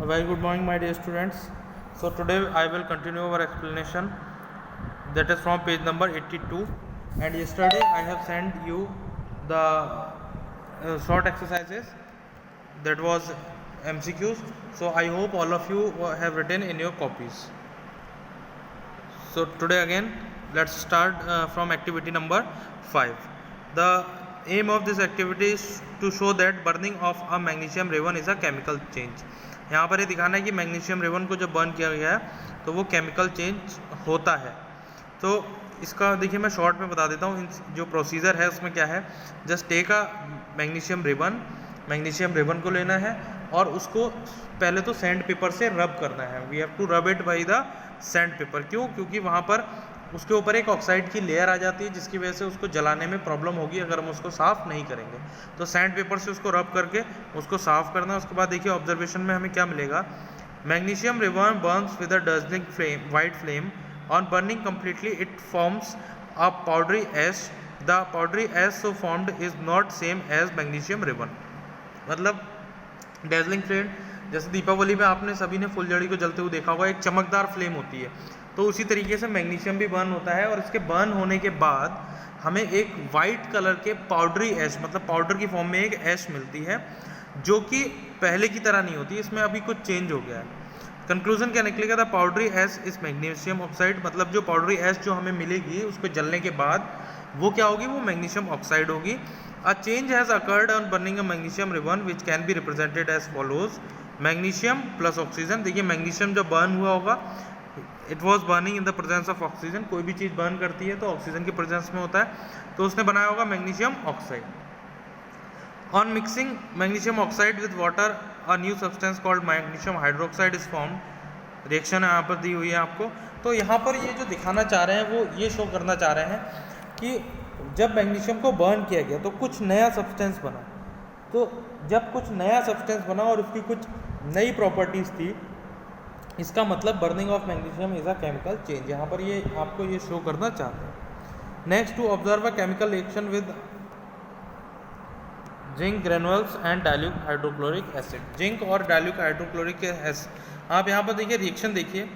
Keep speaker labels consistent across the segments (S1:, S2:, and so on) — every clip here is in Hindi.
S1: Very good morning, my dear students. So today I will continue our explanation, that is from page number 82. And yesterday I have sent you the short exercises, that was MCQs. So I hope all of you have written in your copies. So today again let's start from activity number 5. The aim of this activity is to show that burning of a magnesium rayon is a chemical change. यहाँ पर ये दिखाना है कि मैग्नीशियम रेवन को जब बर्न किया गया है तो वो केमिकल चेंज होता है। तो इसका देखिए मैं शॉर्ट में बता देता हूँ, जो प्रोसीजर है उसमें क्या है। Just take a magnesium ribbon को लेना है और उसको पहले तो सैंड पेपर से रब करना है। We have to rub it by the sand paper. क्यों? क्योंकि वहाँ पर उसके ऊपर एक ऑक्साइड की लेयर आ जाती है जिसकी वजह से उसको जलाने में प्रॉब्लम होगी अगर हम उसको साफ़ नहीं करेंगे। तो सैंड पेपर से उसको रब करके उसको साफ़ करना है। उसके बाद देखिए ऑब्जर्वेशन में हमें क्या मिलेगा। Magnesium ribbon burns with a dazzling flame, white flame. On burning completely it forms a powdery ash. The powdery ash so formed is not same as magnesium ribbon. मतलब डेजलिंग फ्लेम, जैसे दीपावली में आपने सभी ने फुलझड़ी को जलते हुए देखा होगा, एक चमकदार फ्लेम होती है। तो उसी तरीके से मैग्नीशियम भी बर्न होता है और इसके बर्न होने के बाद हमें एक वाइट कलर के पाउडरी ऐश, मतलब पाउडर की फॉर्म में एक ऐश मिलती है जो कि पहले की तरह नहीं होती, इसमें अभी कुछ चेंज हो गया है। कंक्लूजन क्या निकलेगा? The powdery ash is magnesium oxide. मतलब जो पाउडरी ऐश जो हमें मिलेगी उसको जलने के बाद वो क्या होगी? वो मैग्नीशियम ऑक्साइड होगी। A change has occurred on burning a magnesium ribbon which can be represented as follows. Magnesium plus oxygen. देखिए मैग्नीशियम जब बर्न हुआ होगा, it was burning in the presence of oxygen. कोई भी चीज़ बर्न करती है तो ऑक्सीजन की प्रेजेंस में होता है, तो उसने बनाया होगा magnesium oxide. On mixing magnesium oxide with water a new substance called magnesium hydroxide is formed. Reaction यहाँ पर दी हुई है आपको। तो यहाँ पर ये जो दिखाना चाह रहे हैं वो ये शो करना चाह रहे हैं कि जब मैग्नीशियम को बर्न किया गया तो कुछ नया सब्सटेंस बना। तो जब कुछ नया सब्सटेंस बना और उसकी कुछ नई प्रॉपर्टीज़ थी, इसका मतलब burning of magnesium is a chemical change. यहाँ पर ये आपको ये शो करना चाहते हैं। Next, to observe a chemical reaction with zinc granules and dilute hydrochloric acid. Zinc और डाइल्यूट हाइड्रोक्लोरिक एसिड, आप यहाँ पर देखिए रिएक्शन देखिए,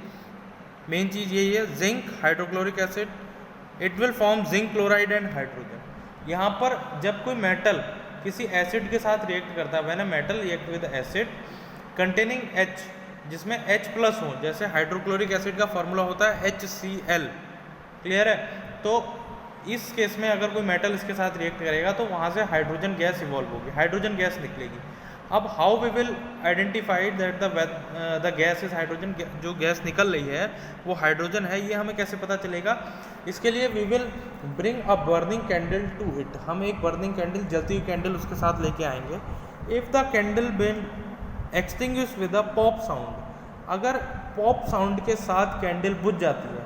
S1: मेन चीज़ यही है, zinc hydrochloric acid, it will form zinc chloride and hydrogen. यहाँ पर जब कोई मेटल किसी एसिड के साथ रिएक्ट करता है, when a metal react with acid containing H, जिसमें H प्लस हो, जैसे हाइड्रोक्लोरिक एसिड का फॉर्मूला होता है HCl, क्लियर है। तो इस केस में अगर कोई मेटल इसके साथ रिएक्ट करेगा तो वहाँ से हाइड्रोजन गैस इवॉल्व होगी, हाइड्रोजन गैस निकलेगी। अब how we will identify that the gas is hydrogen, जो गैस निकल रही है वो हाइड्रोजन है, ये हमें कैसे पता चलेगा? इसके लिए we will bring a burning candle to it. हम एक बर्निंग कैंडल, जलती हुई कैंडल उसके साथ लेके आएंगे। If the candle been extinguish with a pop sound, अगर पॉप साउंड के साथ कैंडल बुझ जाती है,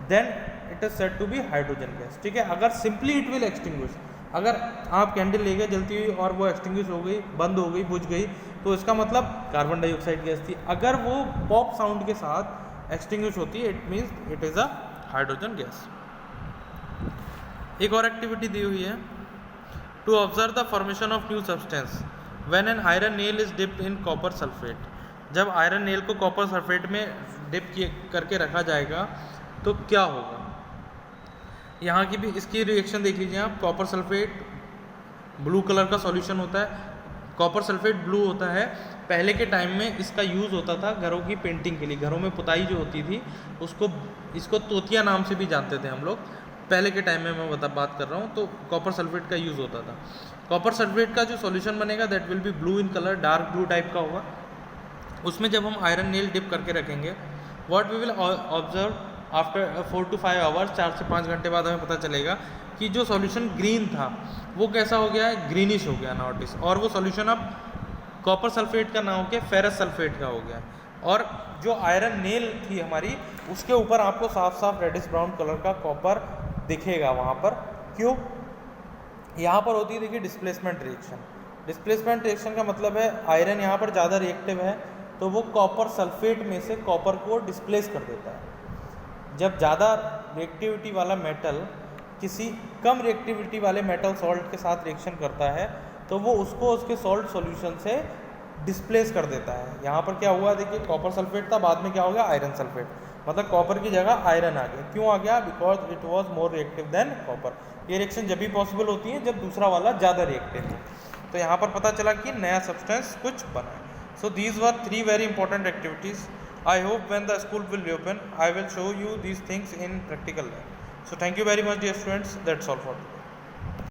S1: then it is said to be hydrogen gas, ठीक है। अगर सिंपली इट विल एक्सटिंग्विश, अगर आप कैंडल ले गए जलती हुई और वो एक्सटिंग्विश हो गई, बंद हो गई, बुझ गई, तो इसका मतलब कार्बन डाइऑक्साइड गैस थी। अगर वो पॉप साउंड के साथ एक्सटिंग्विश होती है, it means it is a hydrogen gas. एक और एक्टिविटी दी हुई है, to observe the formation of new substance when an iron nail is dipped in copper sulphate. जब आयरन नेल को कॉपर सल्फेट में डिप करके रखा जाएगा तो क्या होगा? यहाँ की भी इसकी रिएक्शन देख लीजिए आप। कॉपर सल्फेट ब्लू कलर का सॉल्यूशन होता है, कॉपर सल्फेट ब्लू होता है। पहले के टाइम में इसका यूज़ होता था घरों की पेंटिंग के लिए, घरों में पुताई जो होती थी इसको तोतिया नाम से भी जानते थे हम लोग। पहले के टाइम में मैं बात कर रहा हूँ, तो कॉपर सल्फेट का यूज़ होता था। कॉपर सल्फेट का जो सॉल्यूशन बनेगा that will be blue in colour, dark blue type का होगा। उसमें जब हम आयरन नेल डिप करके रखेंगे, what we will observe after 4 to 5 hours, 4 से 5 घंटे बाद हमें पता चलेगा कि जो सॉल्यूशन ग्रीन था वो कैसा हो गया है? ग्रीनिश हो गया नॉटिस। और वो सॉल्यूशन अब कॉपर सल्फेट का ना होकर फेरस सल्फेट का हो गया। और जो आयरन नेल थी हमारी, उसके ऊपर आपको साफ साफ रेडिश ब्राउन कलर का कॉपर दिखेगा वहाँ पर। क्यों? यहाँ पर होती है देखिए डिस्प्लेसमेंट रिएक्शन। डिस्प्लेसमेंट रिएक्शन का मतलब है आयरन यहाँ पर ज़्यादा रिएक्टिव है तो वो कॉपर सल्फेट में से कॉपर को डिस्प्लेस कर देता है। जब ज़्यादा रिएक्टिविटी वाला मेटल किसी कम रिएक्टिविटी वाले मेटल सॉल्ट के साथ रिएक्शन करता है तो वो उसको उसके सॉल्ट सॉल्यूशन से डिस्प्लेस कर देता है। यहाँ पर क्या हुआ देखिए, कॉपर सल्फेट था, बाद में क्या हो गया आयरन सल्फेट, मतलब कॉपर की जगह आयरन आ गया। क्यों आ गया? Because it was more reactive than copper. ये रिएक्शन जब भी पॉसिबल होती है जब दूसरा वाला ज़्यादा रिएक्टिव है। तो यहाँ पर पता चला कि नया सब्सटेंस कुछ बना है। So these were 3 very important activities. I hope when the school will reopen, I will show you these things in practical life. So thank you very much dear students. That's all for today.